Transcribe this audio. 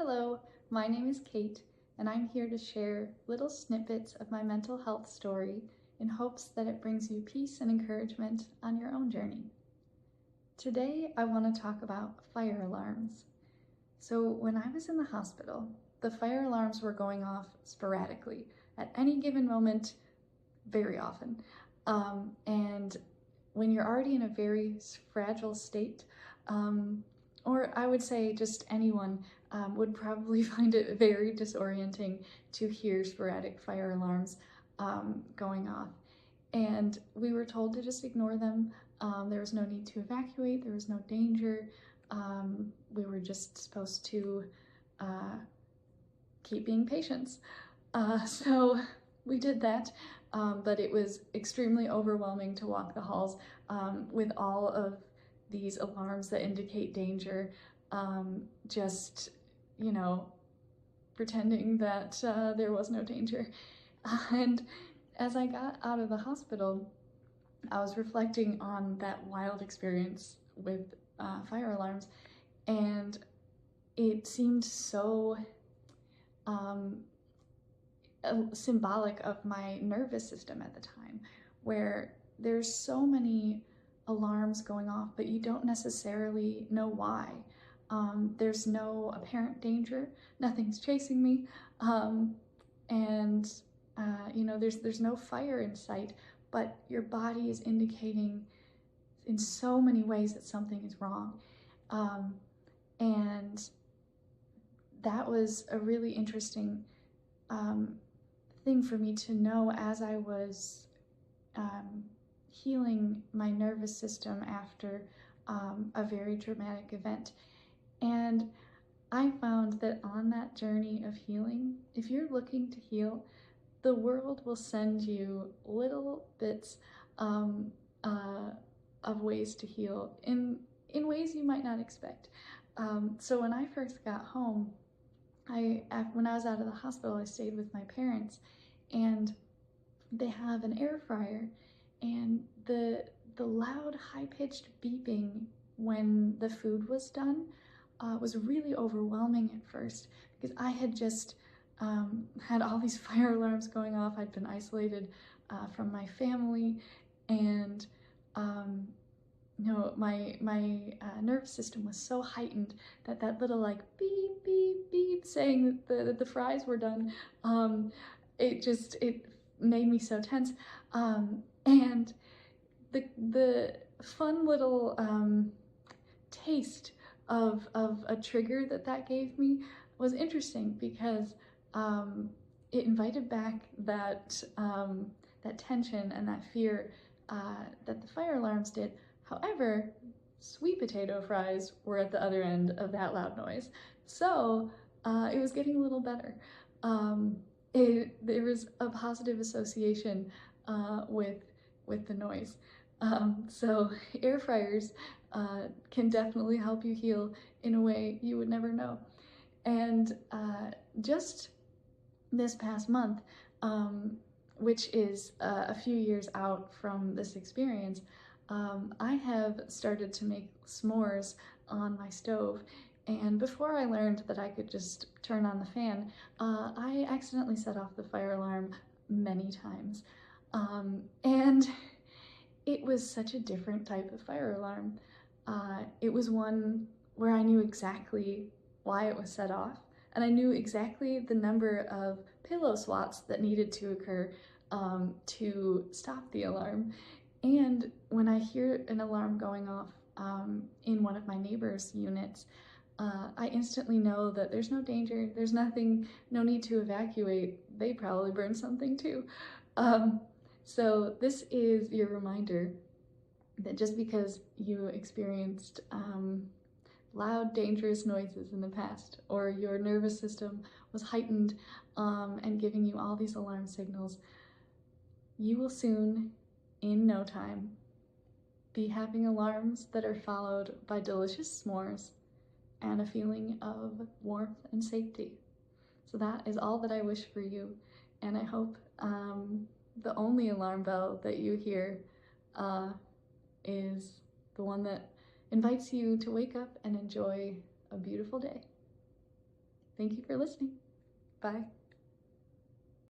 Hello, my name is Kate, and I'm here to share little snippets of my mental health story in hopes that it brings you peace and encouragement on your own journey. Today, I want to talk about fire alarms. So, when I was in the hospital, the fire alarms were going off sporadically at any given moment, very often. And when you're already in a very fragile state, or I would say just anyone would probably find it very disorienting to hear sporadic fire alarms going off. And we were told to just ignore them. There was no need to evacuate, there was no danger. We were just supposed to keep being patients. So we did that, but it was extremely overwhelming to walk the halls with all of these alarms that indicate danger, just, pretending that there was no danger. And as I got out of the hospital, I was reflecting on that wild experience with fire alarms, and it seemed so symbolic of my nervous system at the time, where there's so many alarms going off, but you don't necessarily know why. There's no apparent danger, nothing's chasing me, and there's no fire in sight, but your body is indicating in so many ways that something is wrong. And that was a really interesting thing for me to know as I was healing my nervous system after a very traumatic event. And I found that on that journey of healing, if you're looking to heal, the world will send you little bits of ways to heal in ways you might not expect. So when I first got home, when I was out of the hospital, I stayed with my parents, and they have an air fryer, and the loud, high-pitched beeping when the food was done was really overwhelming at first, because I had just had all these fire alarms going off. I'd been isolated from my family, and my nervous system was so heightened that little like beep beep beep saying that the fries were done, it made me so tense, and the fun little taste of a trigger that gave me was interesting, because it invited back that tension and that fear that the fire alarms did. However, sweet potato fries were at the other end of that loud noise, so it was getting a little better. There was a positive association with the noise. So air fryers can definitely help you heal in a way you would never know. And just this past month, which is a few years out from this experience, I have started to make s'mores on my stove. And before I learned that I could just turn on the fan, I accidentally set off the fire alarm many times. And it was such a different type of fire alarm. It was one where I knew exactly why it was set off, and I knew exactly the number of pillow swats that needed to occur to stop the alarm. And when I hear an alarm going off in one of my neighbor's units, I instantly know that there's no danger, there's nothing, no need to evacuate. They probably burned something too. So this is your reminder that just because you experienced loud, dangerous noises in the past, or your nervous system was heightened and giving you all these alarm signals, you will soon, in no time, be having alarms that are followed by delicious s'mores and a feeling of warmth and safety. So that is all that I wish for you, and I hope the only alarm bell that you hear is the one that invites you to wake up and enjoy a beautiful day. Thank you for listening. Bye.